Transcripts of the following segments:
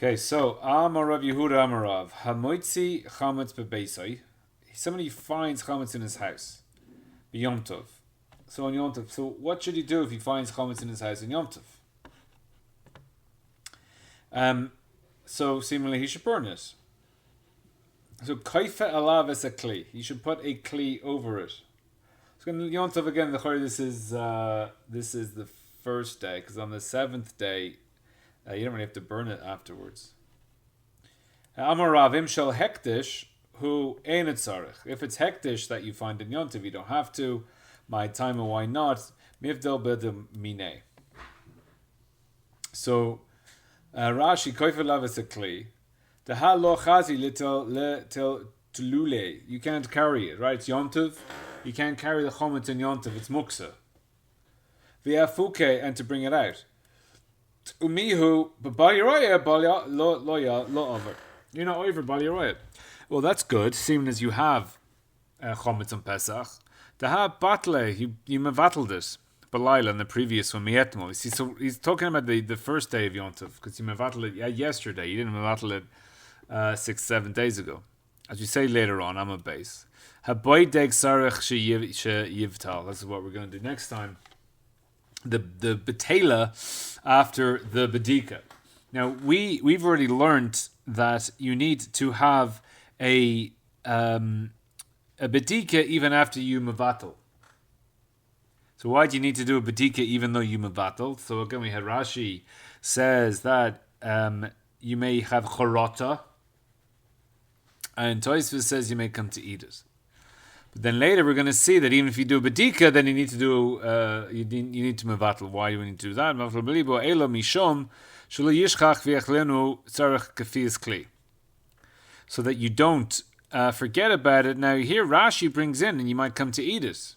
Okay, so Amarav Yehuda Amarav Hamoitzi chametz bebeisai. Somebody finds chametz in his house. Yom Tov. So on Yom Tov. So what should he do if he finds chametz in his house in Yom Tov? So seemingly he should burn it. So kaifa alav es a kli. He should put a kli over it. So on Yom Tov again, this is the first day, because on the seventh day you don't really have to burn it afterwards. Amarav im shel hektish who ain't tzarich. If it's hektish that you find in Yom Tov, you don't have to. My time and why not? Mivdel bedem mine. So Rashi koifer lav a kli. The ha lo chazi litel tulule. You can't carry it, right? It's Yom Tov. You can't carry the chametz in Yom Tov. It's muksa. V'afuke, and to bring it out. Umihu b'bal lo over. You're not over bal yiroya. Well, that's good. Seeing as you have chametz on Pesach, the ha batle you mevatel this b'layla in the previous one mietmo. See, so he's talking about the first day of Yom Tov because you mevatel it yesterday. You didn't mevatel it 6-7 days ago, as you say later on. I'm a base. Haboy deg sarich sheyivtal. This is what we're going to do next time. The betela after the bedika. Now we've already learned that you need to have a bedika even after you mevatel. So why do you need to do a bedika even though you mevatel? So again, we had Rashi says that you may have chorota, and Tosfos says you may come to eat it. But then later we're going to see that even if you do a bedika, then you need to do you need to mevatel. Why do we need to do that? Mevatel belibo elo mishom shelo yishchach v'yachlenu tzarich kafias kli, so that you don't forget about it. Now here Rashi brings in, and you might come to eat it.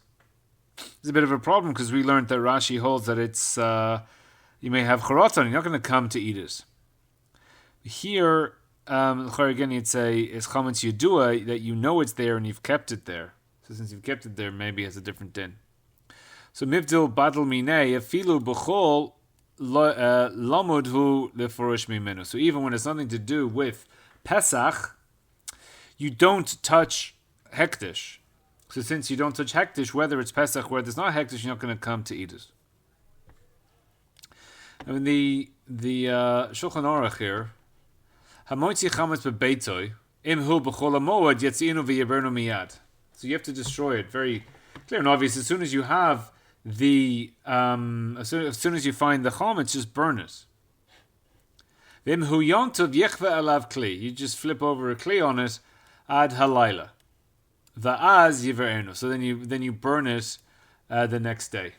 It's a bit of a problem because we learned that Rashi holds that it's you may have chorot on. You're not going to come to eat it. Here, again, you'd say it's chametz yedua, that you know it's there and you've kept it there. So since you've kept it there, maybe it has a different din. So mivdil badal minei afilu b'chol lamudhu leforish mimenu. So even when it's nothing to do with Pesach, you don't touch hektish. So since you don't touch hektish, whether it's Pesach, whether it's not hektish, you're not going to come to eat it. I mean the Shulchan Aruch here. Hamoitzi chametz bebeitoi im hu b'chol hamoed yetzinu v'yebernu miyad. So you have to destroy it. Very clear and obvious. As soon as you have the, as soon as you find the chametz, just burn it. V'im hu yontov yechve alav kli. You just flip over a kli on it ad halayla. Va'az yiverenu. So then you burn it the next day.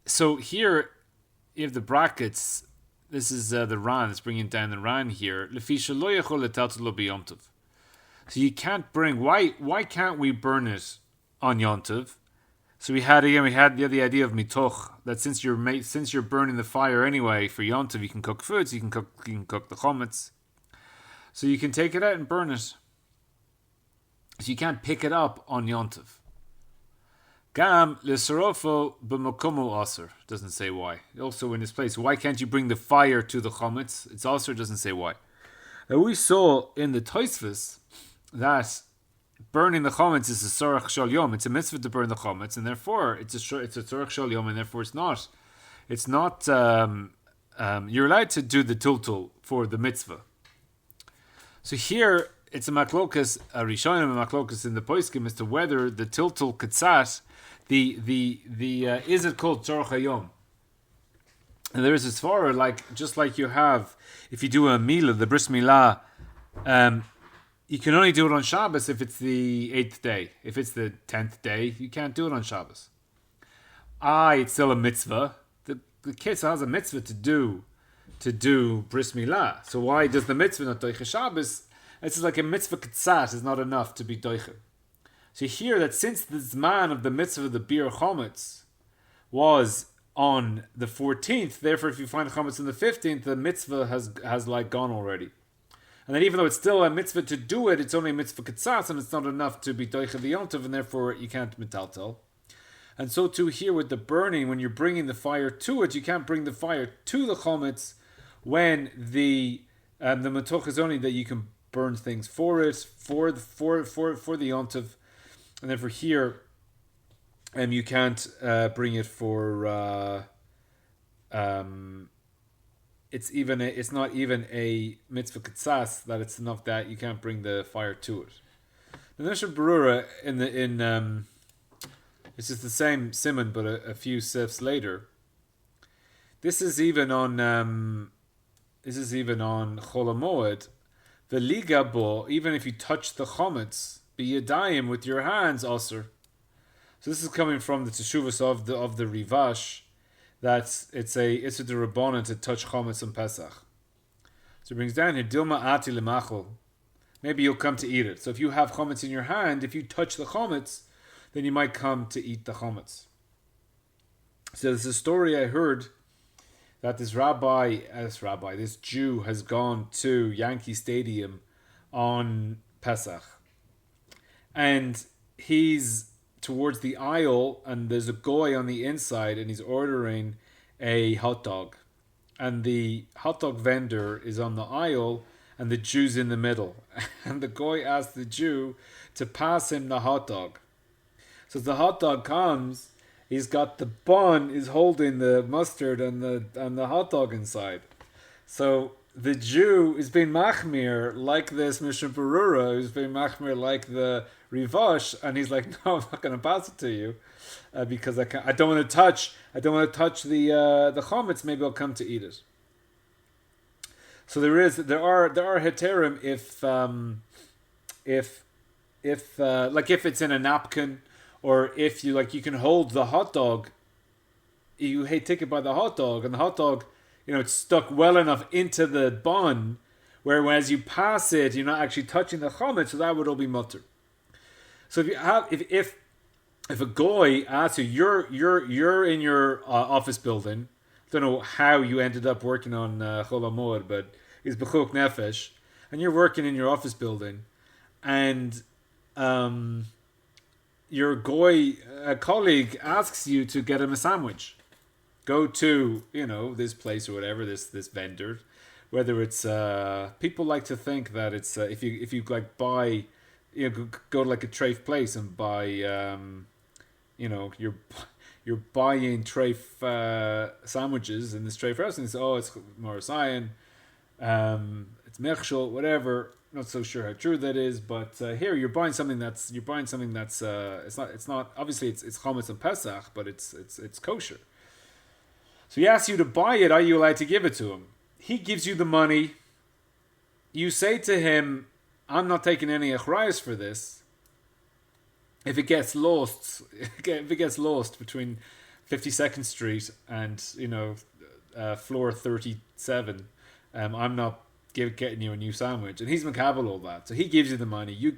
So here you have the brackets. This is the Ran. It's bringing down the Ran here. So you can't bring. Why can't we burn it on Yom Tov? So we had the idea of mitoch, that since you're burning the fire anyway for Yom Tov, you can cook food. So you can cook the chametz. So you can take it out and burn it. So you can't pick it up on Yom Tov. Gam l'serofo b'mokomo aser. Doesn't say why. Also in this place, why can't you bring the fire to the chametz? It's aser. Doesn't say why. Now we saw in the Tosfos that burning the chametz is a tzorach shel yom. It's a mitzvah to burn the chametz, and therefore it's a tzorach shel yom, and therefore it's not. You're allowed to do the tultul for the mitzvah. So here it's a maklokas, a rishonim, a maklokas in the poskim as to whether the tultul katsat. Is it called tzorach hayom? And there is a svara, just like you have, if you do a milah, the bris milah, you can only do it on Shabbos if it's the 8th day. If it's the 10th day, you can't do it on Shabbos. It's still a mitzvah. The kid has a mitzvah to do bris milah. So why does the mitzvah not doiche Shabbos? It's like a mitzvah katsat is not enough to be doiche. So here that since the zman of the mitzvah of the Biur chametz was on the 14th, therefore if you find chametz on the 15th, the mitzvah has gone already. And then even though it's still a mitzvah to do it, it's only a mitzvah katsas, and it's not enough to be doicha the yom tov, and therefore you can't metaltel. And so too here with the burning, when you're bringing the fire to it, you can't bring the fire to the chametz when the matoch is only that you can burn things for it, for the yontiv, and then for here, you can't bring it for. It's not even a mitzvah katsas that it's enough that you can't bring the fire to it. The Mishnah Berurah it's just the same Siman, but a few sifs later. This is even on Chol HaMoed. The liga bo, even if you touch the chametz, be yadayim with your hands, aser. So this is coming from the teshuvas of the Rivash. That's it's a derabbanan to touch chametz on Pesach. So it brings down here dilma ati lemachol. Maybe you'll come to eat it. So if you have chametz in your hand, if you touch the chametz, then you might come to eat the chametz. So there's a story I heard that this Jew has gone to Yankee Stadium on Pesach, and he's towards the aisle, and there's a goy on the inside, and he's ordering a hot dog, and the hot dog vendor is on the aisle, and the Jew's in the middle, and the goy asks the Jew to pass him the hot dog. So as the hot dog comes, he's got the bun is holding the mustard and the hot dog inside. So the Jew is being machmir like this Mishnah Berurah, who's being machmir like the Rivash, and he's like, no, I'm not going to pass it to you because I don't want to touch the chametz. Maybe I'll come to eat it. So there are heterim if it's in a napkin, or if you can hold the hot dog, you take it by the hot dog, and the hot dog, it's stuck well enough into the bun, whereas you pass it, you're not actually touching the chametz, so that would all be mutter. So if a goy asks you, you're in your office building, don't know how you ended up working on Chol HaMoed, but it's b'chuk nefesh, and you're working in your office building, and your goy colleague asks you to get him a sandwich. Go to this place or whatever, this vendor, whether it's people like to think that it's if you like buy, go to like a treif place and buy you're buying treif sandwiches in this treif restaurant. And it's more Zion, it's mechshel, whatever. Not so sure how true that is, but here you're buying something that's it's not obviously it's chametz and Pesach, but it's kosher. So he asks you to buy it. Are you allowed to give it to him? He gives you the money. You say to him, I'm not taking any achrayas for this. If it gets lost between 52nd Street and floor 37, I'm not getting you a new sandwich. And he's makabel all that, so he gives you the money. You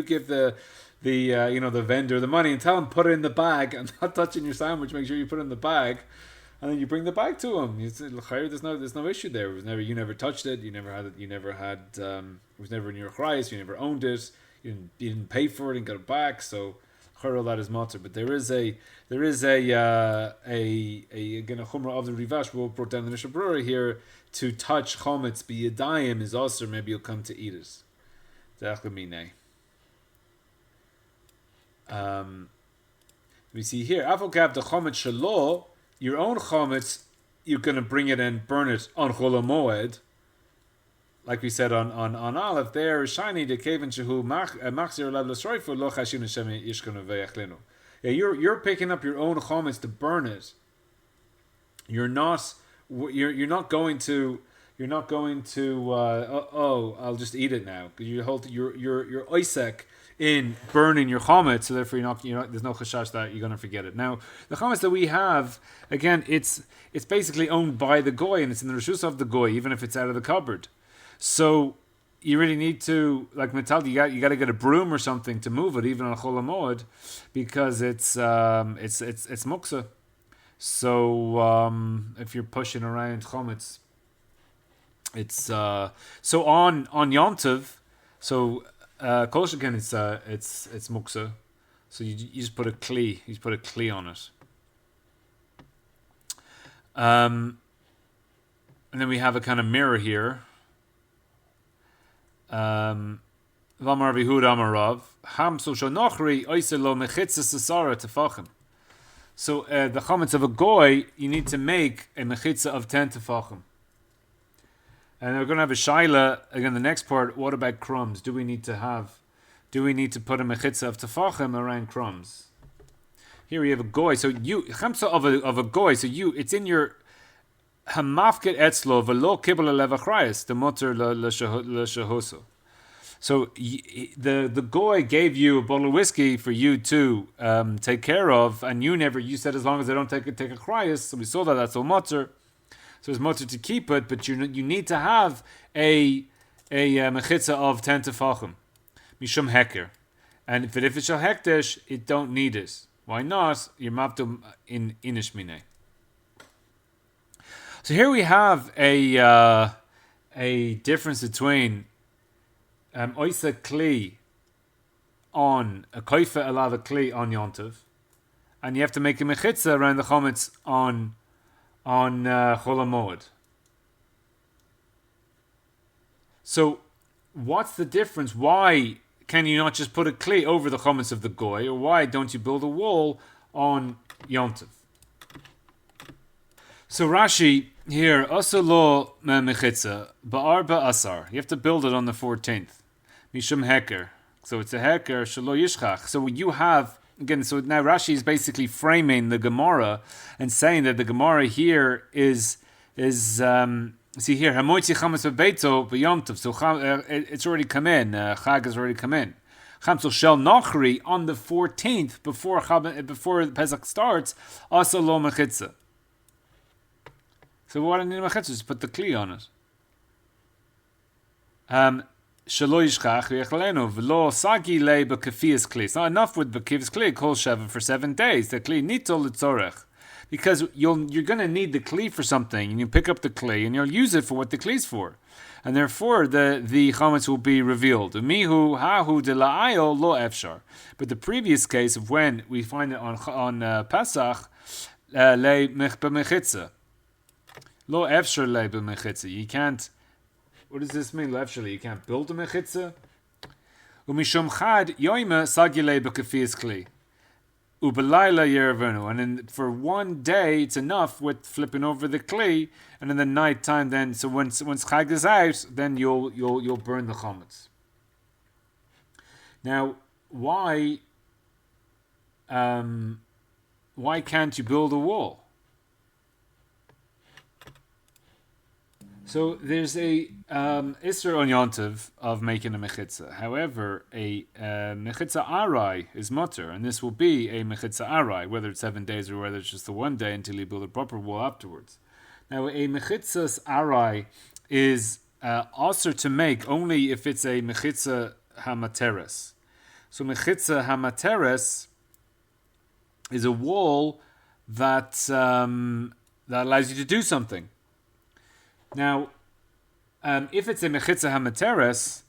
give the vendor the money and tell him put it in the bag. I'm not touching your sandwich. Make sure you put it in the bag, and then you bring the bag to him. You say, there's no issue there. You never touched it. You never had it. It was never in your achrayas. You never owned it. You didn't pay for it and got it back. So all that is matter. But there is a chumrah of the Rivash we brought down the Mishnah Berurah here to touch chametz be yadayim is also maybe you'll come to eat it. We see here avokav the chametz shelo, your own chametz, you're going to bring it and burn it on Chol HaMoed, like we said on Aleph there, shiny the kaven shehu machzir lav l'sroifu lo chashin Hashem yishkanu ve'yachlinu. Yeah, you're picking up your own chametz to burn it. You're not going to I'll just eat it now, because you're oisek in burning your chametz, so therefore there's no chashash that you're going to forget it. Now the chametz that we have, again, it's basically owned by the goy, and it's in the reshus of the goy, even if it's out of the cupboard. So you really need to, like metal, you got to get a broom or something to move it, even on Chol HaMoed, because it's muksa. So if you're pushing around chametz, it's so on Yontiv. So kol shekin it's muksa. So you just put a kli. You just put a kli on it. And then we have a kind of mirror here. V'amar v'hud amarav hamso shonochri oiselo mechitza sasara tefachim. So the chametz of a goy, you need to make a mechitza of 10 tefachim. And we're going to have a shaila again. The next part. What about crumbs? Do we need to put a mechitza of tefachim around crumbs? Here we have a goy. So you chamsa of a goy. So it's in your hamafket etzlo v'lo kibul levachrayis the mutter l'shahoso. So the goy gave you a bottle of whiskey for you to take care of, and you said as long as I don't take a chrayis. So we saw that's all mutter. So it's mutter to keep it, but you need to have a mechitza of 10 tefachim. Mishum heker. And if it's shal hekdesh, it don't need it. Why not? You're mavdum in inishmine. So here we have a difference between oisa kli on a koifa alava kli on yontiv, and you have to make a mechitza around the chametz on chol hamoed. So what's the difference? Why can you not just put a kli over the chametz of the goy, or why don't you build a wall on yontiv? So Rashi here, asalo mechitza ba'arba asar. You have to build it on the 14th. Mishum heker. So it's a heker shelo yishchach. So you have again. So now Rashi is basically framing the Gemara and saying that the Gemara here is see here hamoitzi chametz bebeito b'yomtov. So it's already come in. Chag has already come in. Chamso shel nachri on the 14th before Pesach starts. Asalo mechitza. So what I need in mechitza is put the kli on it. Shelo yishchach v'yechalenu v'lo sagi le b'kefiyas kli. It's not enough with b'kefiyas kli kol sheva for 7 days. The kli nitol l'tzorech, because you're going to need the kli for something, and you pick up the kli and you'll use it for what the kli is for, and therefore the chametz will be revealed. Mihu hahu de la'ayo lo efshar. But the previous case of when we find it on Pesach le b'mechitza. Lo efshar le b'mechitza. You can't. What does this mean? Lo efshar. You can't build a mechitza. Umishum chad yoyma sagile b'kefiyas kli. Ubelayla yervenu. And then for one day it's enough with flipping over the kli, and in the night time then. So once chag is out, then you'll burn the chametz. Now, why can't you build a wall? So there's a isser on yontiv of making a mechitza. However, a mechitza arai is mutter, and this will be a mechitza arai, whether it's 7 days or whether it's just the 1 day until you build a proper wall afterwards. Now, a mechitzas arai is also to make only if it's a mechitza hamateres. So mechitza hamateres is a wall that allows you to do something. Now, if it's a mechitza hamateres,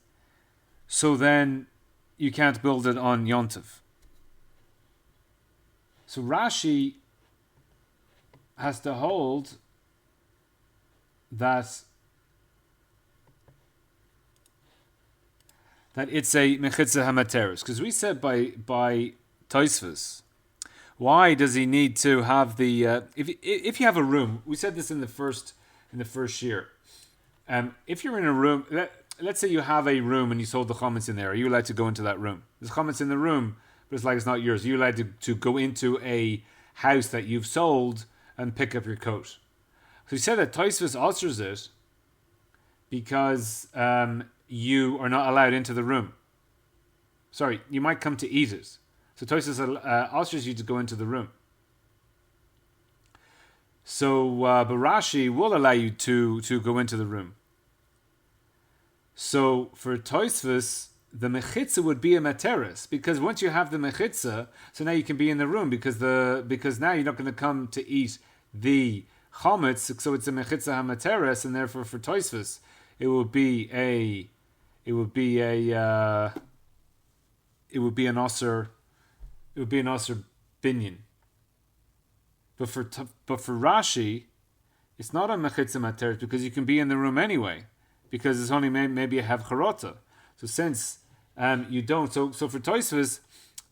so then you can't build it on yontiv. So Rashi has to hold that it's a mechitza hamateres, because we said by Tosfos, why does he need to have the if you have a room? We said this in the first year. If you're in a room, let's say you have a room and you sold the chametz in there, are you allowed to go into that room? There's chametz in the room, but it's like it's not yours. Are you allowed to go into a house that you've sold and pick up your coat? So he said that Tosfos alters it because you are not allowed into the room. Sorry, you might come to eat it. So Tosfos alters you to go into the room. So Barashi will allow you to go into the room. So for Tosfos, the mechitza would be a materis, because once you have the mechitza, so now you can be in the room because now you're not going to come to eat the chametz, so it's a mechitza hamateres, and therefore for Tosfos it would be an osir it would be an Asr binyan. But for Rashi, it's not a mechitza materes because you can be in the room anyway, because it's only maybe you have charota. So since you don't, so for Tosfos,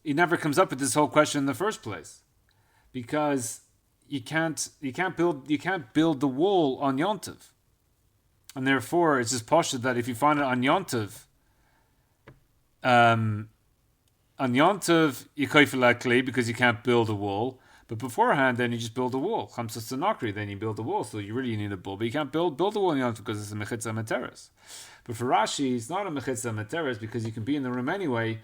it never comes up with this whole question in the first place, because you can't build the wall on Yontiv, and therefore it's just poshut that if you find it on Yontiv, you kaifel kli because you can't build a wall. But beforehand, then you just build a wall. Chamsas Tanakri, then you build a wall. So you really need a bull. But you can't build a wall in Yom Tov because it's a mechitza materes. But for Rashi, it's not a mechitza materes because you can be in the room anyway.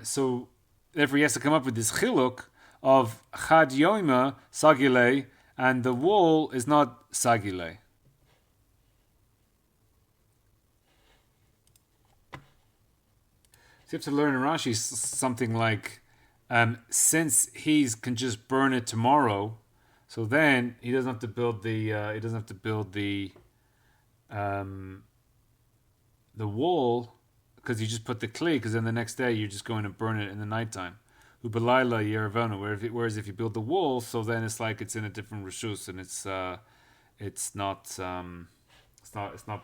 So therefore, he has to come up with this chiluk of chad yoima sagile, and the wall is not sagile. So you have to learn in Rashi something like, since he can just burn it tomorrow, so then he doesn't have to build the wall, because you just put the kli, because then the next day you're just going to burn it in the nighttime. Ubalayla yeravana. Whereas if you build the wall, so then it's like it's in a different reshus, and it's not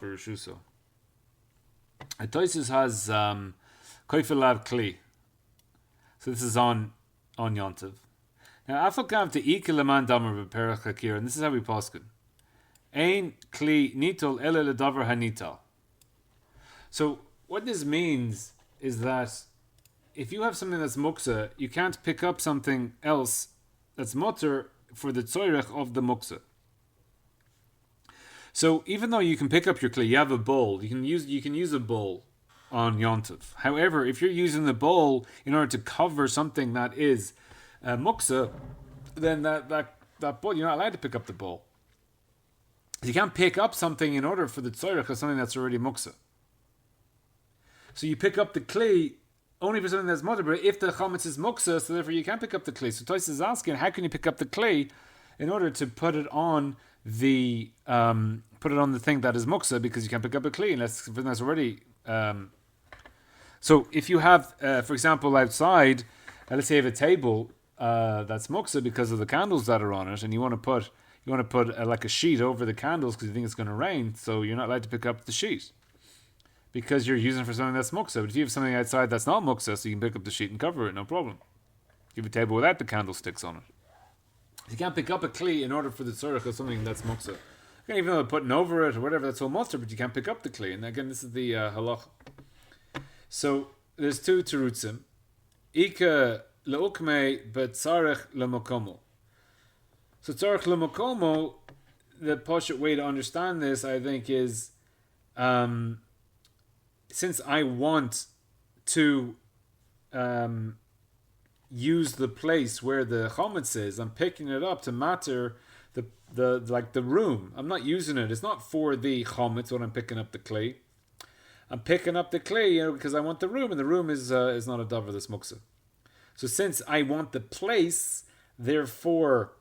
bereshusah. Tosfos has koifelav kli. So this is on Yontiv. Now, afakav to ikeleman damer b'perach hakir, and this is how we posken. Ein kli nitol ele ledavar hanital. So what this means is that if you have something that's muksa, you can't pick up something else that's mutter for the tzoyrech of the muksa. So even though you can pick up your kli, you have a bowl, you can use a bowl on Yontiv. However, if you're using the bowl in order to cover something that is muksa, then that bowl, you're not allowed to pick up the bowl. You can't pick up something in order for the tzorech of something that's already muksa. So you pick up the kli only for something that's mutter, but if the chametz is muksa, so therefore you can't pick up the kli. So Tosfos is asking, how can you pick up the kli in order to put it on the thing that is muksa, because you can't pick up a kli unless something that's already. So if you have, for example, outside, let's say you have a table that's muksa because of the candles that are on it, and you want to put like a sheet over the candles because you think it's going to rain, so you're not allowed to pick up the sheet because you're using it for something that's muksa. But if you have something outside that's not muksa, so you can pick up the sheet and cover it, no problem. You have a table without the candlesticks on it. You can't pick up a kli in order for the tzorech of something that's muksa. Even though they're putting over it or whatever, that's all muster, but you can't pick up the kli. And again, this is the halacha. So there's two terutzim. Ika leukme betzarech lemokomo. So tzarech lemokomo, the poshut way to understand this, I think, is since I want to use the place where the chametz is, I'm picking it up to matter the room. I'm not using it. It's not for the chametz when I'm picking up the kli. I'm picking up the kli, because I want the room, and the room is not a davar that's muksa. So since I want the place, therefore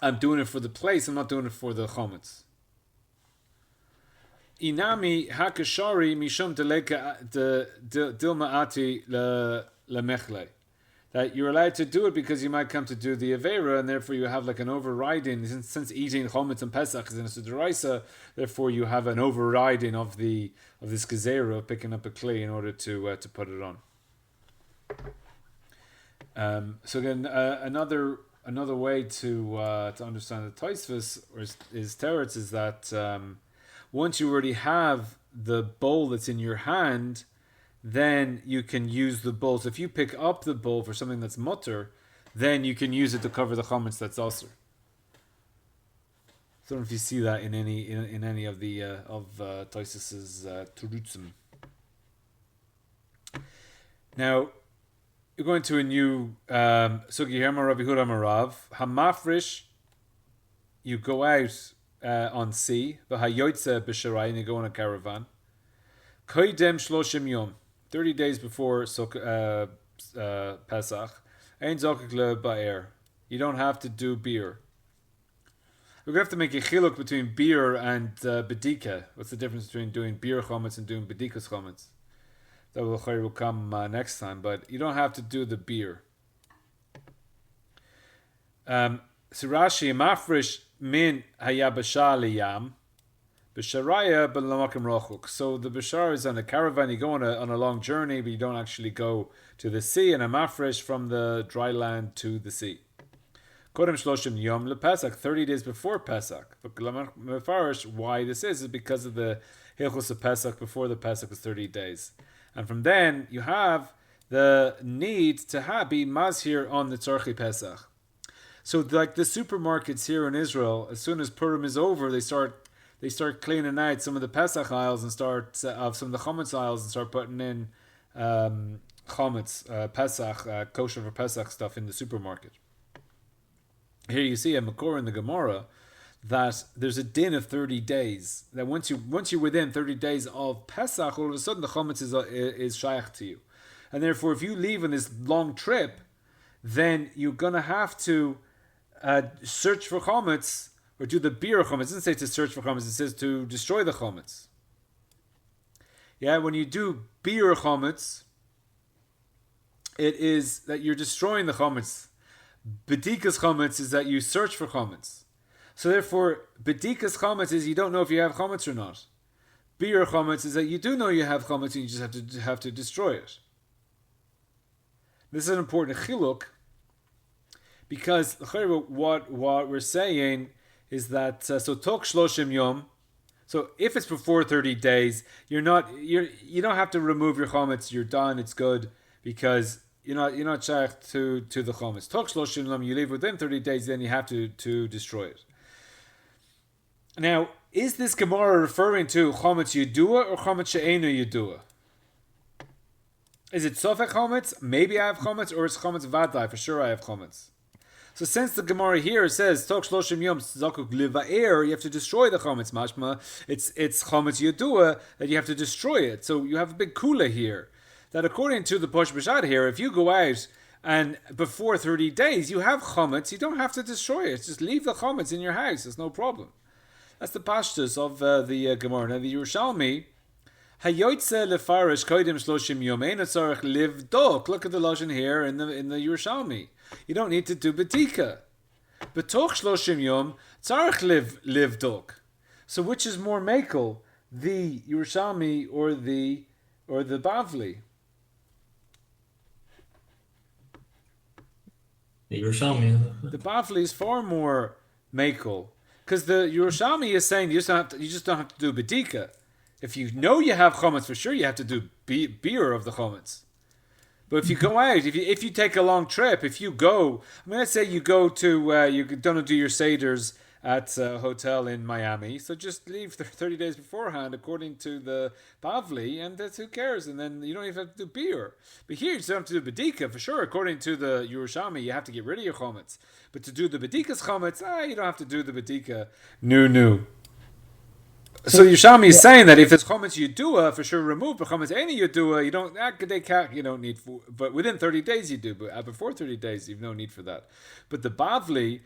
I'm doing it for the place. I'm not doing it for the chametz. Inami hakashari mishum dilma ati lemechle. That you're allowed to do it because you might come to do the Avera, and therefore you have like an overriding, since eating chametz and Pesach is in a Sudaraisa, therefore you have an overriding of this gezerah of picking up a kli in order to put it on. So again, another way to understand the Tosfos is teretz is that once you already have the bowl that's in your hand, then you can use the bowl. So if you pick up the bowl for something that's mutter, then you can use it to cover the chametz that's aser. I don't know if you see that in any of the Tosfos's terutzim. Now you're going to a new sugi herma Rabbi Huda Marav hamafrish. You go out on sea, v'hayoytze b'sharai, and you go on a caravan. Koydem shloshim yom. 30 days before Pesach, Ein Zokek le Ba'er. You don't have to do Biur. We're going to have to make a chiluk between Biur and Bedika. What's the difference between doing Biur chametz and doing Bedika's chametz? That will come next time, but you don't have to do the biur. So Rashi, mafresh min hayabasha liyam, b'sharaya b'lamakim rochuk. So the bashar is on a caravan, you go on a long journey, but you don't actually go to the sea, and a mafresh from the dry land to the sea. Kodem shloshim yom lePesach, 30 days before Pesach. But Mefarsh, why this is because of the Hilchos of Pesach. Before the Pesach was 30 days. And from then, you have the need to be mazhir on the tzorchi Pesach. So like the supermarkets here in Israel, as soon as Purim is over, they start cleaning out some of the Pesach aisles and start of some of the chametz aisles and start putting in chametz, Pesach, kosher for Pesach stuff in the supermarket. Here you see a makor in the Gemara that there's a din of 30 days. That once you're within 30 days of Pesach, all of a sudden the chametz is shaykh to you, and therefore if you leave on this long trip, then you're gonna have to search for chametz or do the biur chametz. It doesn't say to search for chametz; it says to destroy the chametz. Yeah, when you do biur chametz, it is that you're destroying the chametz. Bedikas chametz is that you search for chametz. So therefore, bedikas chametz is you don't know if you have chametz or not. Biur chametz is that you do know you have chametz and you just have to destroy it. This is an important chiluk because what we're saying is that so tok shloshim yom. So if it's before 30 days, you don't have to remove your chametz. You're done. It's good because you're not shaykh to the chametz. Tok shloshim yom, you leave within 30 days, then you have to destroy it. Now, is this Gemara referring to chametz yedua or chametz she'einu yedua? Is it sofek chametz? Maybe I have chametz, or it's chametz vadai. For sure, I have chametz. So since the Gemara here says tok shloshim yom zakuk liva'er, you have to destroy the chametz. Mashma, it's chametz yedua that you have to destroy it. So you have a big kula here. That according to the Posh B'Shad here, if you go out and before 30 days you have chametz, you don't have to destroy it. Just leave the chametz in your house. There's no problem. That's the pashtus of the Gemara. Now the Yerushalmi, hayotze lefarish kodim shloshim yom ein tzarich livdok. Look at the lashon here in the Yerushalmi. You don't need to do bedika. Betoch shloshim yom tzarich livdok. So which is more mekel, the Yerushalmi or the Bavli? The Yerushalmi. The Bavli is far more mekel, because the Yerushalmi is saying you just don't have to do bedika. If you know you have chametz for sure, you have to do biur of the chametz. But if you go out, if you take a long trip, if you go, let's say you go to you don't do your seders at a hotel in Miami, so just leave 30 days beforehand according to the Bavli, and that's who cares, and then you don't even have to do biur. But here you still have to do bedika for sure. According to the Yerushalmi, you have to get rid of your chametz. But to do the bedika's chametz, you don't have to do the bedika. No. So Yerushalmi is saying that if there's chametz yedua, for sure remove, but chametz any yedua, you don't need, but within 30 days you do, but before 30 days you have no need for that. But the Bavli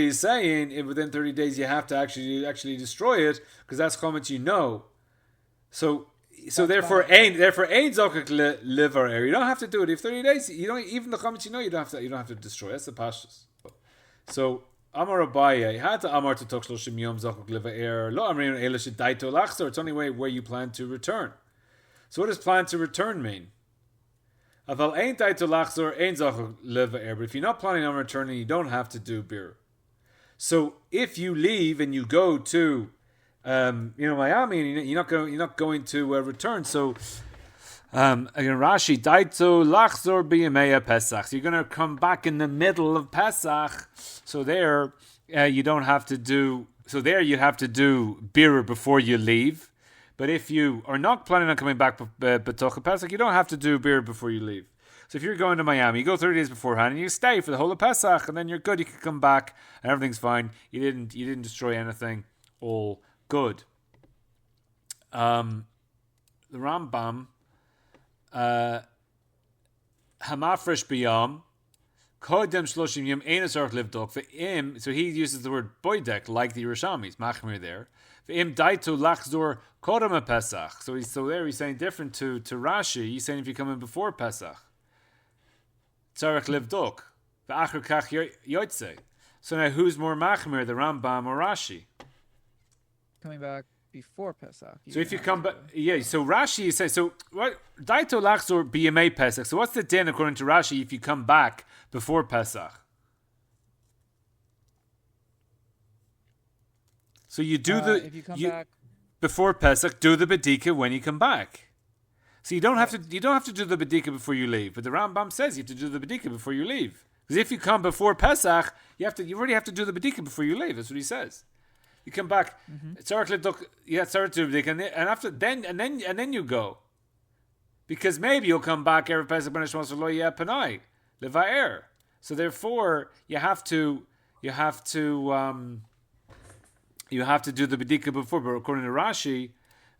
is saying within 30 days you have to actually destroy it, because that's chametz you know. So therefore ain zokek liver. You don't have to do it. If 30 days, you don't, even the chametz you know, you don't have to destroy. That's the pashtus. So Amar Abaye had to Amar to tok shloshim yom zokek liver. Lo amrin ela shedaito lachzor. It's only way where you plan to return. So what does plan to return mean? Aval ain't daito lachzor ain't zokek liver. But if you're not planning on returning, you don't have to do biur. So if you leave and you go to Miami, and you're not going to return. So again, Rashi daito lachzor b'yameya Pesach. So you're going to come back in the middle of Pesach. So there you don't have to do. So there you have to do biur before you leave. But if you are not planning on coming back b'toch Pesach, you don't have to do biur before you leave. So if you're going to Miami, you go 30 days beforehand and you stay for the whole of Pesach, and then you're good. You can come back and everything's fine. You didn't destroy anything. All good. The Rambam, Hamafresh biyam, Kodem shloshim yom ein tzarich livdok ve'im. So he uses the word boydek like the Yerushalmi. Machmir there. Ve'im daitu lachzor kodem Pesach. So there he's saying different to Rashi. He's saying if you come in before Pesach, tzarich livdok ve'achar kach yotze. So now who's more machmir, the Rambam or Rashi? Coming back before Pesach. So if you come back, so Rashi says, so what? Daito lachzor b'yamei Pesach. So what's the din according to Rashi if you come back before Pesach? So you do if you come back before Pesach, do the bedika when you come back. So you don't have to do the bedika before you leave, but the Rambam says you have to do the bedika before you leave. Because if you come before Pesach, you already have to do the bedika before you leave. That's what he says. You come back, and after then you go, because maybe you'll come back every Pesach ben Shmos lo yeh panai levaer. So therefore, you have to do the bedika before. But according to Rashi,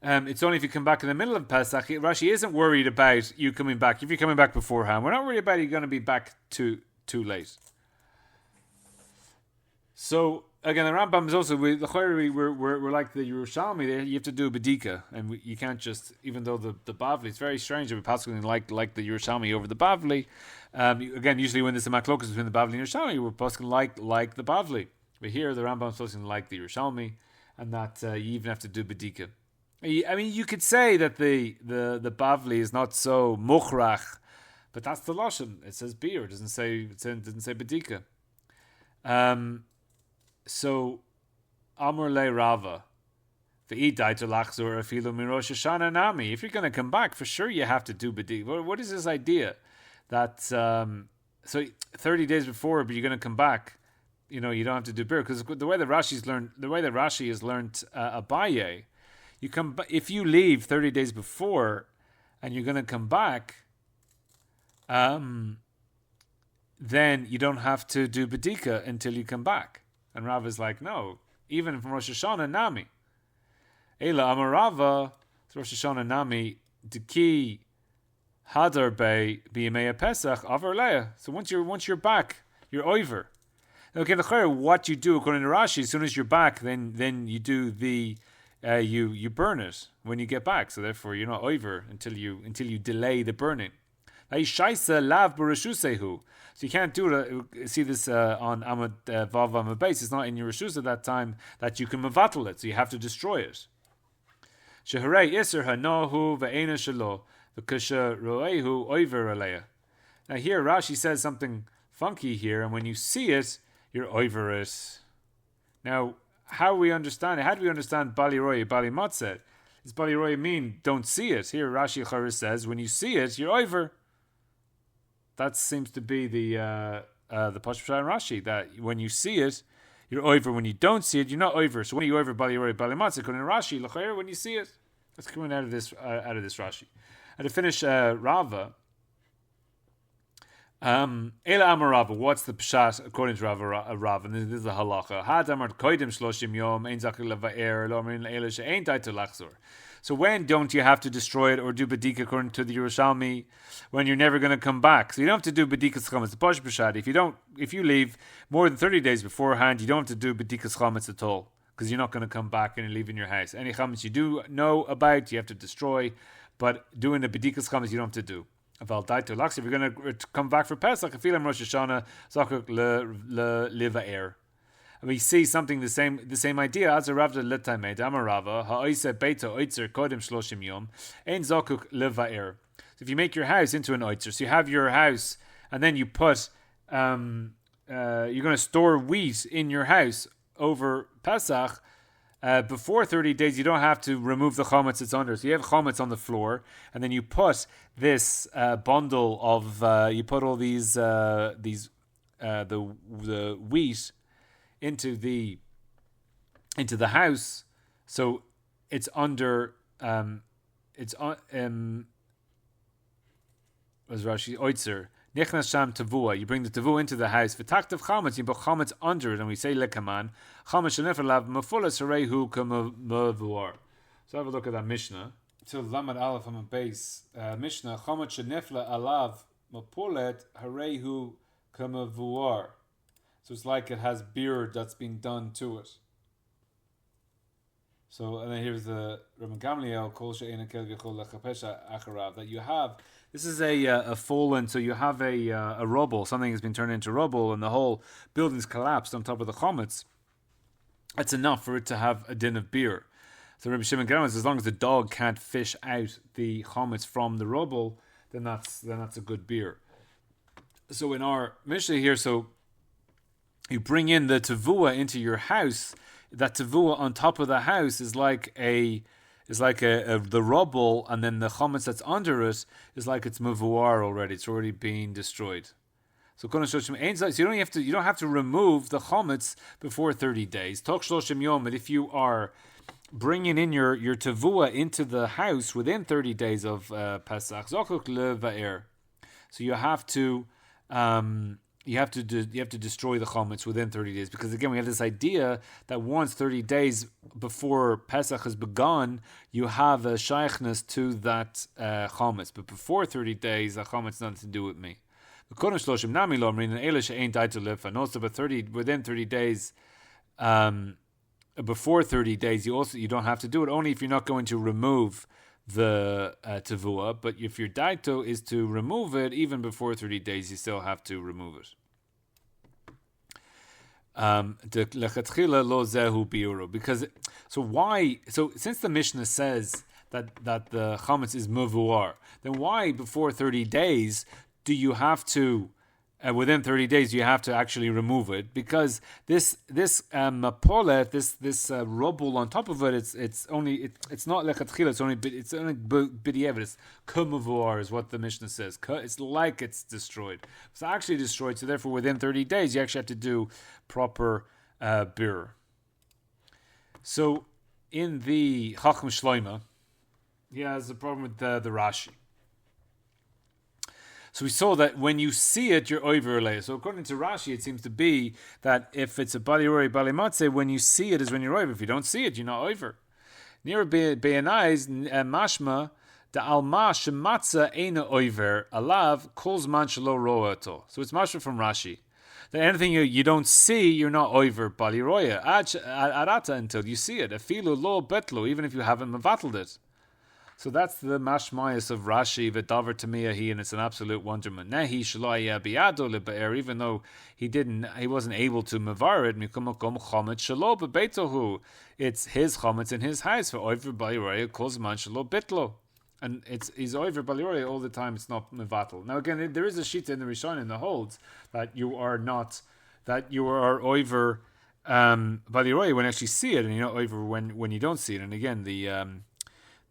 it's only if you come back in the middle of Pesach. Rashi isn't worried about you coming back. If you're coming back beforehand, we're not worried about you going to be back too late. So again, the Rambam is also we're like the Yerushalmi. There, you have to do a bedika, and you can't just, even though the Bavli, it's very strange that we passing like the Yerushalmi over the Bavli. Again, usually when there's a machlokes between the Bavli and Yerushalmi, we're passing like the Bavli. But here, the Rambam is passing like the Yerushalmi, and that you even have to do bedika. I mean, you could say that the Bavli is not so mukhrach, but that's the lashon. It says Biur. It doesn't say bedika. So, Amr le Rava, if you're going to come back, for sure you have to do bedika. What is this idea that so 30 days before, but you're going to come back? You don't have to do Biur, because the way that Rashi has learned Abaye, you come if you leave 30 days before and you're going to come back, then you don't have to do bedika until you come back. And Rav is like, no, even from Rosh Hashanah, Nami. Eila Amar Rava, Rosh Hashanah, Nami, Deki Hadar Bei B'Yemei Pesach, Avar Leah. So once you're back, you're over. Okay, what you do according to Rashi, as soon as you're back, then you do the you burn it when you get back. So therefore, you're not over until you delay the burning. So you can't do it. See this on Amud Vav Amud Beis. It's not in your reshus at that time that you can mevatel it. So you have to destroy it. Sheharei iser hanohu ve'ena shelo v'kasha roehu oiver aleya. Now here Rashi says something funky here, and when you see it, you're over it. Now, how do we understand it? How do we understand Bali Roy, Bali Matzet? Does Bali Roy mean don't see it? Here Rashi Charis says when you see it, you're over. That seems to be the Pashut and Rashi, that when you see it, you're over. When you don't see it, you're not over. So when you over Bali Roy, Bali Matzet, according to Rashi, L'chayer, when you see it, that's coming out of this Rashi. And to finish Rava, Ela Amar Rava, what's the pshat according to Rava? And this is the halacha. Had Amar koidim shloshim yom ein zakir levaer lo amin le'ela she'ein daito lachzor. So when don't you have to destroy it or do bedika according to the Yerushalmi? When you're never going to come back. So you don't have to do bedikas chametz. The posh pshat. If you leave more than 30 days beforehand, you don't have to do bedikas chametz at all, because you're not going to come back and you're leaving your house. Any chametz you do know about, you have to destroy, but doing the bedikas chametz you don't have to do. If you're going to come back for Pesach, I feel I'm Rosh Hashanah, Zakuk le livaer. We see something the same idea. As a Rav Letamed Amarava ha'oise beito oitzer kodem shloshim yom ein zakuk livaer. So if you make your house into an oitzer, so you have your house, and then you put you're going to store wheat in your house over Pesach. Before 30 days, you don't have to remove the chametz that's under. So you have chametz on the floor, and then you put this bundle of you put all these the wheat into the house. So it's under was Rashi oitzer. Nichnas sham tavua. You bring the tavua into the house. V'taktav chametz. You put chametz under it, and we say lekaman chametz shenifalav mafulas harehu kamavuar. So have a look at that Mishnah. So Lamed Aleph on the base Mishnah chametz shenifla alav mapulet harehu kamavuar. So it's like it has biur that's being done to it. So, and then here's the Rabban Gamliel, Kol she'ena kel v'chol lechapesha acharav, that you have, this is a fallen, so you have a rubble, something has been turned into rubble, and the whole building's collapsed on top of the chametz. That's enough for it to have a din of beer. So Rabbi Shimon Gamliel says, as long as the dog can't fish out the chametz from the rubble, then that's a good beer. So in our Mishnah here, so you bring in the tavua into your house. That tavua on top of the house is like the rubble, and then the chametz that's under it is like it's mavuar already. It's already been destroyed. So you don't have to remove the chametz before 30 days. Tok shloshim yom. But if you are bringing in your tavua into the house within 30 days of Pesach, zokuk levaer. So you have to. You have to destroy the chametz within 30 days, because again we have this idea that once 30 days before Pesach has begun, you have a shaykhness to that chametz, but before 30 days, the chametz nothing to do with me. And also, but within 30 days, before 30 days, you don't have to do it. Only if you're not going to remove the tavua, but if your daito is to remove it, even before 30 days, you still have to remove it. Because since the Mishnah says that the chametz is mavuar, then why before 30 days do you have to? Within 30 days, you have to actually remove it, because this mapolet, this rubble on top of it, it's not lechatchila. It's only b'diavad. It's kumavor is what the Mishnah says. It's like it's destroyed. It's actually destroyed. So therefore, within 30 days, you actually have to do proper biur. So in the Chacham Shloima, he has a problem with the Rashi. So we saw that when you see it, you're over leia. So according to Rashi, it seems to be that if it's a baliori balimatze, when you see it is when you're over. If you don't see it, you're not over. Near be'anais mashma the alma shematza eina over alav calls man shelo roato. So it's mashma from Rashi that anything you don't see, you're not over baliroya arata until you see it. Afilu lo betlo, even if you haven't mevatled it. So that's the mashmayas of Rashi, v'davar tamiyahi, and it's an absolute wonderment. Nehi shalaya biyado lebe'er, even though he wasn't able to mavar it. Mikum makom chametz shalo bebeitohu. It's his chametz in his house. For oiver baliroya calls man shalo bitlo, and he's oiver baliroya all the time. It's not mevatel. Now again, there is a shita in the Rishonim that holds that you are oiver baliroya when you actually see it, and you're not oiver when you don't see it. And again,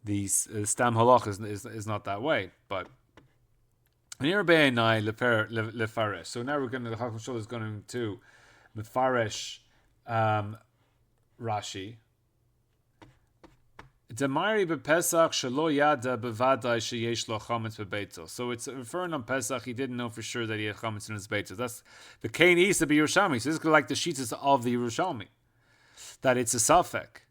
the stam halach is not that way, but so now we're going to the Chacham Shul is going to Mefaresh Rashi. Demari bepesach shelo yada bevadai sheyesh lo chametz bebeito. So it's referring on Pesach, he didn't know for sure that he had chametz in his beito. That's the Kain Isa Yerushalmi. So this is like the shitas of the Yerushalmi, that it's a safek.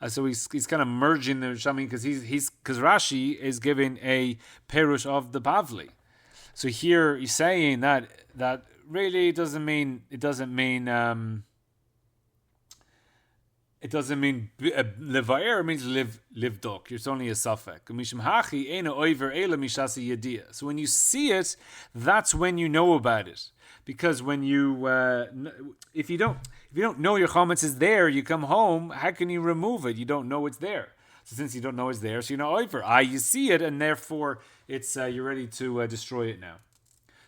So he's kind of merging the Rishonim, because Rashi is giving a perush of the Bavli. So here he's saying that really doesn't mean levaer. It means livdok. It's only a safek. So when you see it, that's when you know about it. Because when if you don't know your chametz is there, you come home, how can you remove it? You don't know it's there. So since you don't know it's there, so you're not over. You see it, and therefore it's you're ready to destroy it now.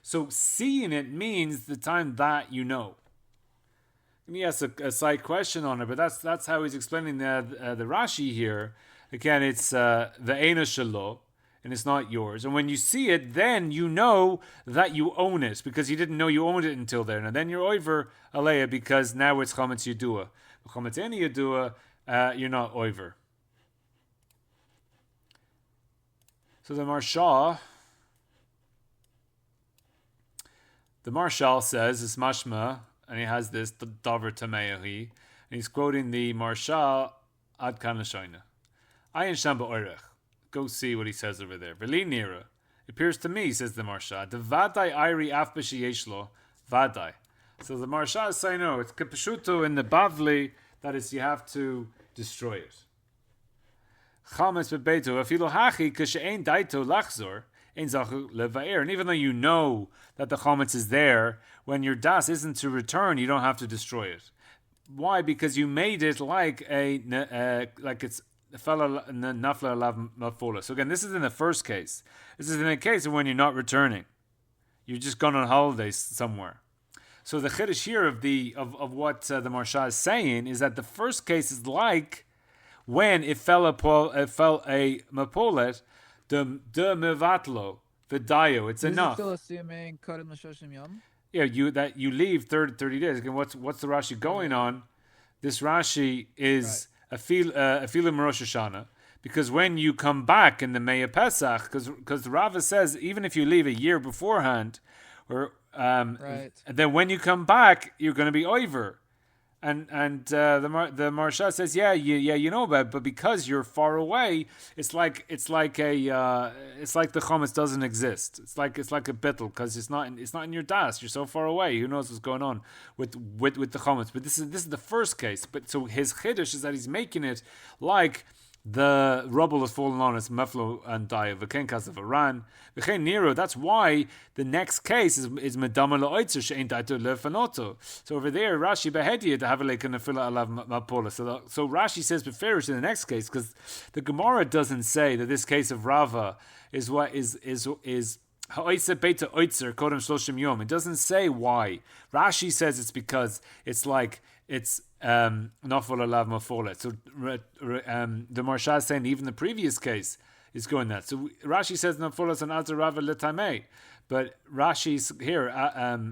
So seeing it means the time that you know. Let me ask a side question on it, but that's how he's explaining the Rashi here. Again, it's the Eina Shelo, and it's not yours. And when you see it, then you know that you own it, because you didn't know you owned it until then. And then you're over Aleya, because now it's chametz yedua. Chametz eni yedua, you're not over. So the Marshal says, it's mashma, and he has this davar tameyahi, and he's quoting the Marshal ad kan l'shoina. Ayin sham ba'orach. Go see what he says over there. V'li nira. It appears to me, says the Marsha, devadai ayri af b'sheyeshlo Vadai. So the Maharsha is saying, no, it's Kepeshuto in the Bavli, that is, you have to destroy it. Chametz bebeito, afilu hachi, kashe'ein daito lachzor, ein zachu levair. And even though you know that the chametz is there, when your das isn't to return, you don't have to destroy it. Why? Because you made it like it's fella nafla alav mafola. So again, this is in the first case. This is in the case of when you're not returning. You're just gone on holidays somewhere. So the chiddush here of what the Maharsha is saying is that the first case is like when it fell a mapolet, the mevatlo, vidayo. It's enough. Still assuming kodem l'shoshim yom. Yeah, you leave 30 days. Again, what's the Rashi going on? This Rashi is a filim Rosh Hashanah, because when you come back in the Mei Pesach, because the Rava says even if you leave a year beforehand, or then when you come back you're going to be over, and the Maharsha says you know about it, but because you're far away, it's like the chametz doesn't exist. It's like a bittul, because it's not in your das. You're so far away. Who knows what's going on with the chametz? But this is the first case. But so his chiddush is that he's making it like the rubble has fallen on us, meflo and die of v'kenkas of Iran. V'chein nero. That's why the next case is medama la'oitzer she'ein daito lefanoto. So over there, Rashi behedia to have a like a nefila alav mapola. So Rashi says bפירש in the next case, because the Gemara doesn't say that this case of Rava is what is ha'oitzer beita oitzer kodem shloshim yom. It doesn't say why. Rashi says it's because it's like it's nafol alav mafolet. So the Maharsha is saying even the previous case is going that. So Rashi says nafolas an alter rava letamei, but Rashi's here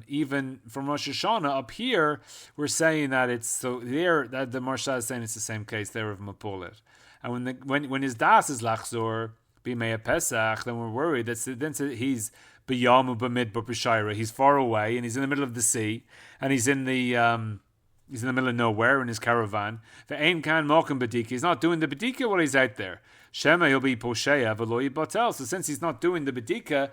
even from Rosh Hashanah up here we're saying that it's so there that the Maharsha is saying it's the same case there of mapolet. And when his das is lachzor b'mei Pesach, then we're worried that then he's b'yamu b'mid b'pishayra. He's far away and he's in the middle of the sea and he's in the middle of nowhere in his caravan. Ve'ein kan malkum bedika. He's not doing the bedika while he's out there. Shema, he'll be posheya v'lo yibatel. So since he's not doing the bedika,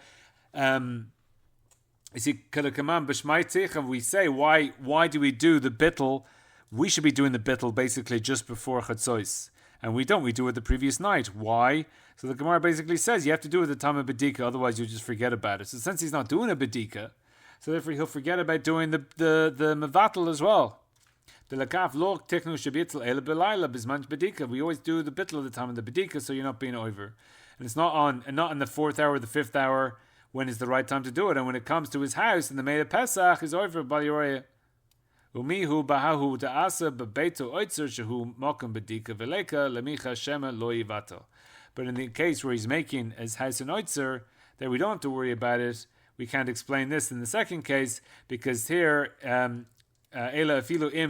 is he kadakaman b'shmaitzich? And we say, why do we do the bittel? We should be doing the bittel basically just before chatzos, and we don't. We do it the previous night. Why? So the Gemara basically says you have to do it at the time of bedika, otherwise you just forget about it. So since he's not doing a bedika, so therefore he'll forget about doing the mevatel as well. We always do the bittul at the time of the bedika, so you're not being over. And it's not in the 4th hour or the 5th hour when is the right time to do it. And when it comes to his house in the Mei Pesach is over by Yoreh. Umihu bahahu da'asa bebeito oitzer shehu mokum bedika veleka lemicha shema lo yivato. But in the case where he's making his house in oitzer, there we don't have to worry about it. We can't explain this in the second case because here even if he does the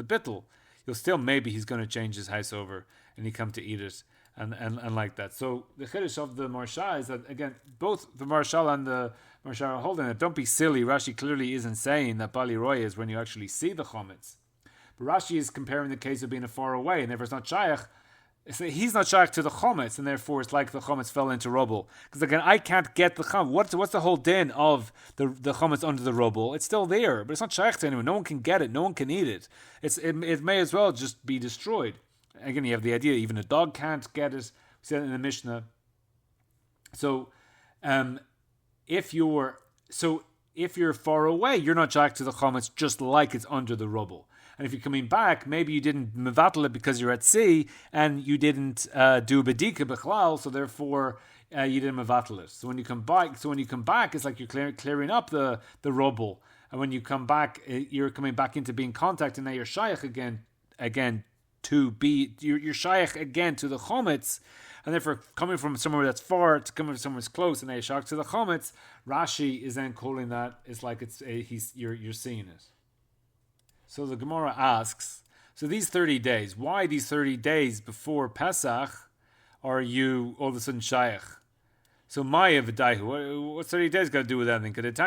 bittul, you'll still maybe he's going to change his house over and he come to eat it and like that. So the chiddush of the Maharsha is that again both the Maharsha and the Maharsha are holding it. Don't be silly. Rashi clearly isn't saying that Bali Roy is when you actually see the chametz, but Rashi is comparing the case of being far away and therefore it's not shayach. He's not shaykh to the chametz, and therefore it's like the chametz fell into rubble. Because again, I can't get the chametz. What's the whole din of the chametz under the rubble? It's still there, but it's not shaykh to anyone. No one can get it. No one can eat it. It may as well just be destroyed. Again, you have the idea even a dog can't get it. We said it in the Mishnah. So, if you're far away, you're not shaykh to the chametz, just like it's under the rubble. And if you're coming back, maybe you didn't mevatel it because you're at sea and you didn't do bedika b'chlal, so therefore you didn't mevatel it. So when you come back, it's like you're clearing up the rubble. And when you come back, you're coming back into being contact, and now you're shaykh again to be you're shaykh again to the chametz, and therefore coming from somewhere that's far to coming from somewhere that's close, and now you're shaykh to the chametz. Rashi is then calling that it's like you're seeing it. So the Gemara asks, so these 30 days, why these 30 days before Pesach are you all of a sudden shaykh? So Maya v'daihu, what's 30 days got to do with anything? As it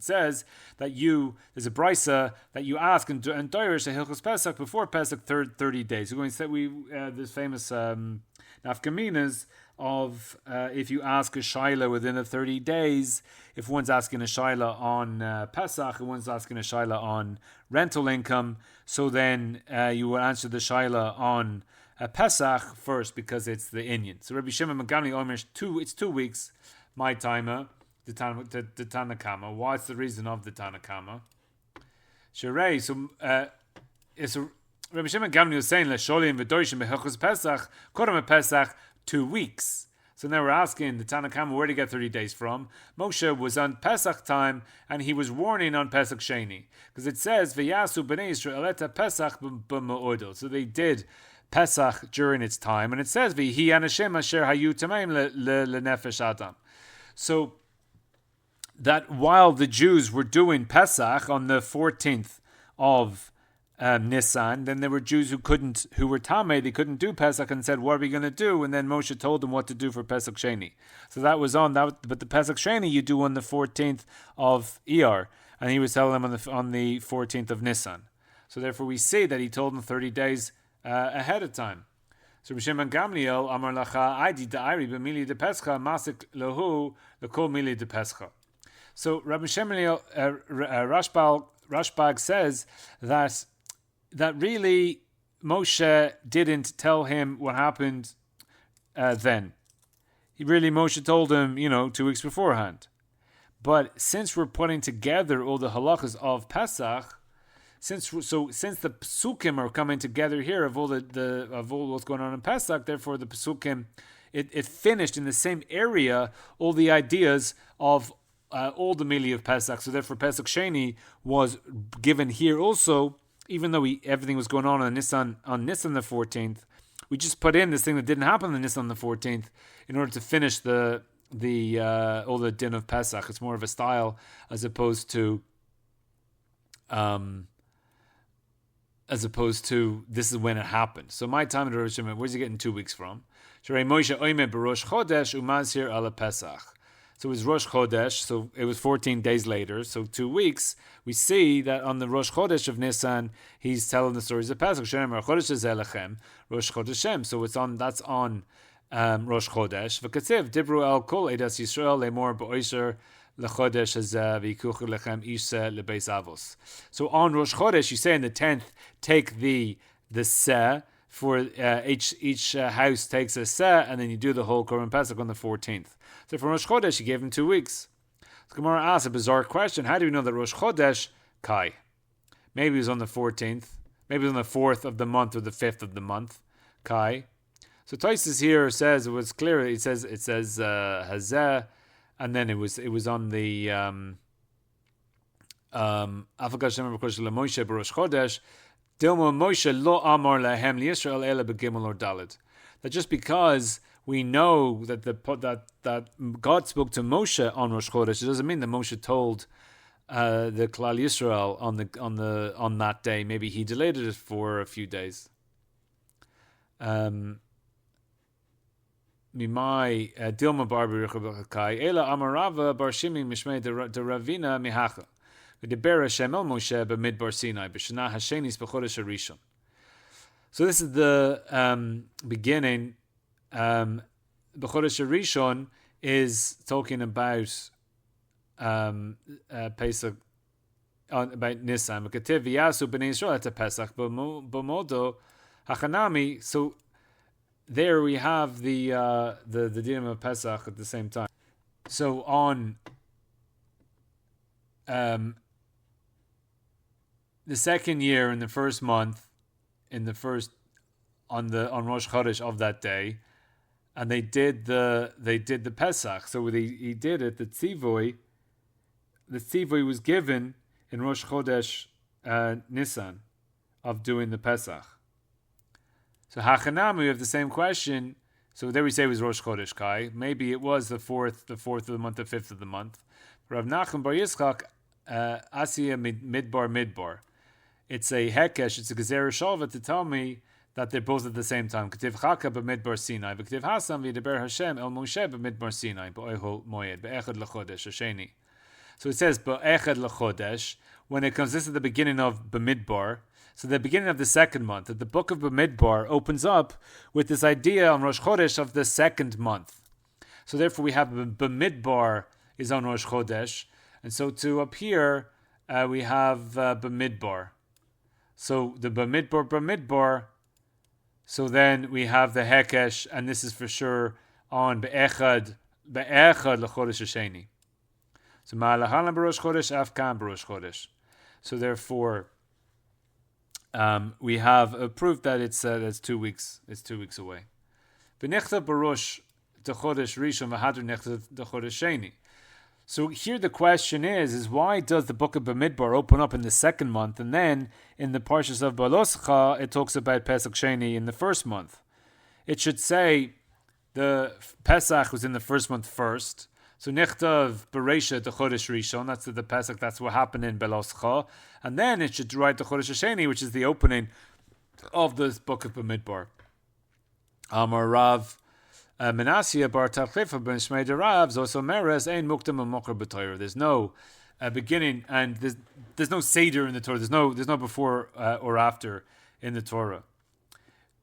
says that there's a brisa that you ask and Doirish a Hilchos Pesach before Pesach 30 days. We're going to say this famous nafkaminas of if you ask a shaila within the 30 days, if one's asking a shaila on Pesach and one's asking a shaila on rental income, so then you will answer the shaila on Pesach first because it's the Inyan. So Rabbi Shimon ben Gamliel Omer, it's 2 weeks, my timer, the Tanakama. What's the reason of the Tanakama? Sherei, so it's Rabbi Shimon ben Gamliel was saying, L'sholim v'doishim b'hilchos Pesach, kodem Pesach, 2 weeks. So now we're asking the Tanakama, where did he get 30 days from? Moshe was on Pesach time, and he was warning on Pesach Sheni. Because it says, V'yasu b'nei Yisrael et Pesach b'ma'odel. So they did Pesach during its time. And it says, V'hi anashem asher hayu tameim lenefesh adam. So that while the Jews were doing Pesach on the 14th of Nisan, then there were Jews who were Tameh, they couldn't do Pesach and said, what are we going to do? And then Moshe told them what to do for Pesach Sheni. So that was on that, but the Pesach Sheni you do on the 14th of Iyar, and he was telling them on the 14th of Nisan. So therefore we see that he told them 30 days ahead of time. So Rabbi Shimon Gamliel Amar Lacha Aidi Da'ari b'mili de Pescha Masik Lahu L'kol Mili de Pescha. So Rabbi Shimon Rashbag says that really Moshe didn't tell him what happened then. Moshe told him, 2 weeks beforehand. But since we're putting together all the halachas of Pesach, since the Psukim are coming together here of all what's going on in Pesach, therefore the Psukim, it finished in the same area all the ideas of all the Mili of Pesach. So therefore Pesach Sheni was given here also. Even though everything was going on Nisan the 14th, we just put in this thing that didn't happen on Nisan the 14th in order to finish the all the din of Pesach. It's more of a style as opposed to this is when it happened. So my time at Rosh Hashanah, where's he getting 2 weeks from? Sharei Moshe oime b'Rosh Chodesh umazhir ala Pesach. So it was Rosh Chodesh, so it was 14 days later, so 2 weeks. We see that on the Rosh Chodesh of Nisan, he's telling the stories of Pesach. Rosh Chodeshem, so that's on Rosh Chodesh. V'katziv, Dibru el kol edas Yisrael lemor b'oisher lechodesh hazeh v'yikuchu lechem ishe lebeis avos. So on Rosh Chodesh, you say in the 10th, take the seh, for each house takes a seh, and then you do the whole Korban Pesach on the 14th. So for Rosh Chodesh, he gave him 2 weeks. So Gemara asks a bizarre question. How do we know that Rosh Chodesh, Kai? Maybe it was on the 14th. Maybe it was on the 4th of the month or the 5th of the month. Kai. So Tosfos here says, it was clear, it says Hazeh, and then it was on the Afakash Shem B'Kosh LeMoshe B'Rosh Chodesh, Dilma Moshe lo amar lahem liyisrael ela begimel or dalid. That just because we know that that God spoke to Moshe on Rosh Chodesh, it doesn't mean that Moshe told the Klal Yisrael on that day. Maybe he delayed it for a few days. Mimai Dilma Barber Kai Ela Amarava Bar Shimi Mishmei de Ravina Mihacha. So this is the beginning. B'chodesh Rishon is talking about Pesach, about Nisan. V'kativ v'yasu b'nei Yisrael et Pesach b'modo hachanami. So there we have the dinim of Pesach at the same time. So on the second year in the first month, on Rosh Chodesh of that day, and they did the Pesach. So he did it. The tzivui was given in Rosh Chodesh Nisan of doing the Pesach. So Hachanam, we have the same question. So there we say it was Rosh Chodesh Kai. Maybe it was the fourth of the month, the 5th of the month. Rav Nachman Bar Yitzchak Asiya Midbar. It's a hekesh, it's a gezerah shalva to tell me that they're both at the same time. K'tiv chaka b'midbar Sinai, v'k'tiv hasam v'yidaber Hashem el Moshe b'midbar Sinai, b'oihol moyed, b'echad l'chodesh, hasheni. So it says b'echad l'chodesh, when it comes, this is the beginning of b'midbar, So the beginning of the second month, that the book of Bamidbar opens up with this idea on Rosh Chodesh of the second month. So therefore we have Bamidbar is on Rosh Chodesh, and so to up here we have Bamidbar. So the Bamidbar. So then we have the Hekesh, and this is for sure on Be'echad l'Chodesh Hasheni. So Ma'alahalan b'Rosh Chodesh, Afkan b'Rosh Chodesh. So therefore, we have a proof that it's 2 weeks. It's 2 weeks away. V'nechta b'Rosh Chodesh Rishon v'Hadr nechta Chodesh Sheni. So here the question is why does the book of Bamidbar open up in the second month, and then in the Parshas of Baloscha it talks about Pesach Sheni in the first month? It should say the Pesach was in the first month first. So Nichtav Bereisha the Chodesh Rishon, that's the Pesach, that's what happened in Baloscha, and then it should write the Chodesh Sheni, which is the opening of this book of Bamidbar. Amar Rav Menasya bar Tachlifa ben Shmei Rav Zoso Meres ein Muktam Mokar b'Torah. There's no beginning, and there's no seder in the Torah. There's no before or after in the Torah.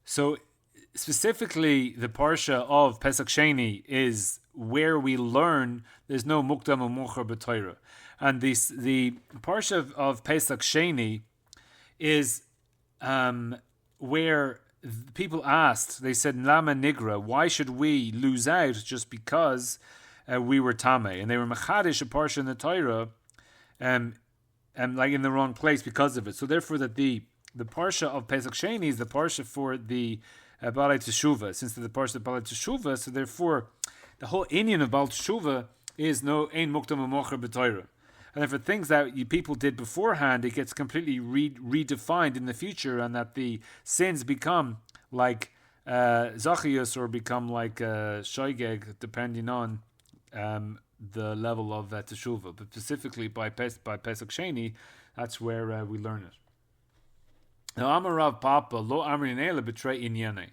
So specifically, the parsha of Pesach Sheni is where we learn there's no Muktam Mokar b'Torah, and the parsha of Pesach Sheni is where people asked, they said, Lama Nigra, why should we lose out just because we were Tameh? And they were Mechadish, a parsha in the Torah, like in the wrong place because of it. So therefore that the parsha of Pesach Sheni is the parsha for the Balei Teshuvah. Since the parsha of Balei Teshuvah, so therefore the whole Inyan of Balei Teshuvah is no Ein Muktam Mocher B'Torah. And then for things that people did beforehand, it gets completely redefined in the future, and that the sins become like Zachius or become like Shoigeg, depending on the level of Teshuvah. But specifically by Pesach Sheni, that's where we learn it. Now, Amarav Papa, Lo Amrin Ela Betray Inyane.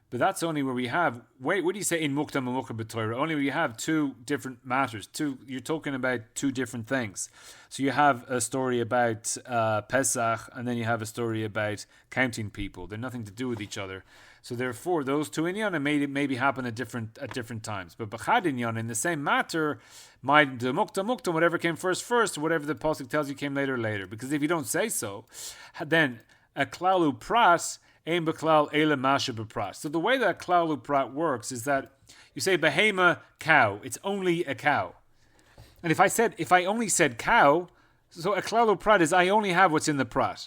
But that's only where we have. Wait, what do you say in Muktam and Mukha B'Torah? Only where you have two different matters. You're talking about two different things. So you have a story about Pesach, and then you have a story about counting people. They're nothing to do with each other. So therefore, those two inyan maybe happen at different times. But B'chad inyan, in the same matter, the Muktam, whatever came first, whatever the pasuk tells you came later. Because if you don't say so, then a klalu pras. So the way that klalu prat works is that you say behema cow, it's only a cow. And if I only said cow, so a klalu prat is I only have what's in the prat.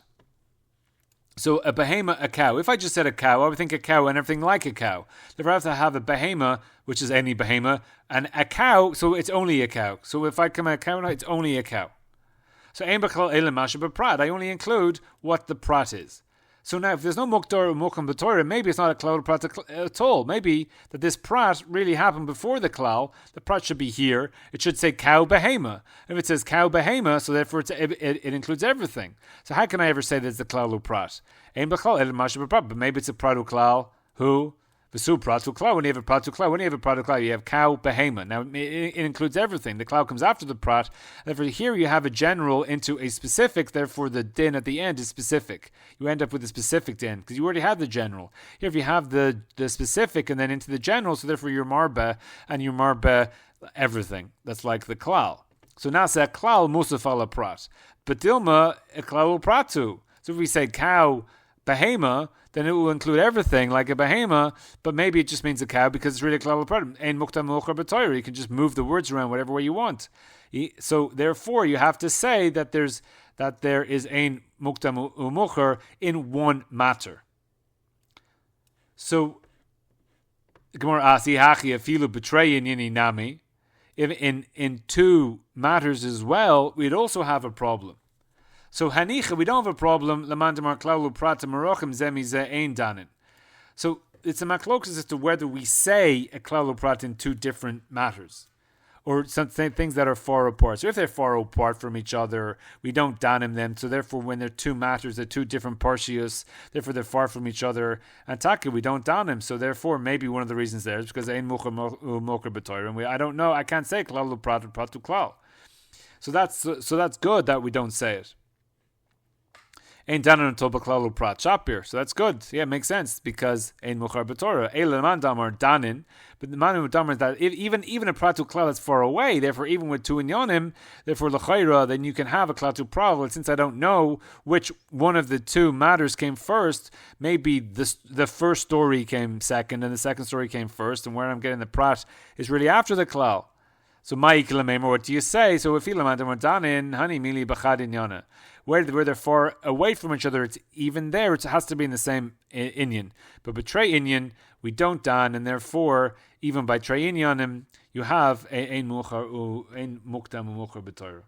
So a behema, a cow. If I just said a cow, I would think a cow and everything like a cow. Therefore I have to have a behema, which is any behema, and a cow, so it's only a cow. So if I come at a cow, it's only a cow. So ein b'klal ele masha b'prat, I only include what the prat is. So now, if there's no Muktar or Mukam B'Torah, maybe it's not a Klal Prat at all. Maybe that this Prat really happened before the Klal. The Prat should be here. It should say Cow Behema. If it says Cow Behema, so therefore it includes everything. So how can I ever say that it's the Klal Prat? Ein B'Klal El Masha B'Prat. But maybe it's a Prat Klal who V'su Prat Klal. When you have a Prat Klal, when you have a Prat Klal, you have Cow Behema. Now it includes everything. The Klal comes after the Prat. Therefore here you have a general into a specific. Therefore the din at the end is specific. You end up with a specific din because you already have the general. Here if you have the specific and then into the general, so therefore you're marba and you marba everything. That's like the Klal. So now say Klal Musaf ala Prat. But Dilma a Klal Pratu. So if we say Cow Behema, then it will include everything like a behema, but maybe it just means a cow because it's really a klal prat. Ein muktam mocher b'Torah. You can just move the words around whatever way you want. So therefore, you have to say that there is ein muktam u'mocher in one matter. So Gemara asi hachi afilu b'trei yini nami. If in two matters as well, we'd also have a problem. So hanicha, we don't have a problem. Lamandamar klaulu prat marochem zemize ein danin. So it's a machlokas as to whether we say a klaulu prat in two different matters, or some things that are far apart. So if they're far apart from each other, we don't danim them. So therefore, when they're two matters, they're two different parshios. Therefore, they're far from each other. And taka, we don't danim. So therefore, maybe one of the reasons there is because ein mocher b'Torah, and I don't know. I can't say klaulu prat or pratu klal. So that's good that we don't say it. Ein danan until b'klal uprat shapir. So that's good. Yeah, it makes sense because ein muchar b'torah. Eila man damar danin. But the man who damar is that even a pratu klal that's far away, therefore even with two inyanim, therefore l'chayra, then you can have a klatu prav. Since I don't know which one of the two matters came first, maybe the first story came second and the second story came first, and where I'm getting the prat is really after the klal. So what do you say? So if danin honey mili b'chad inyana, where they're far away from each other, it's even there. It has to be in the same inyan. But betray inyan, we don't dan, and therefore even by trey inyanim, you have ein mukdam u'muchar b'torah.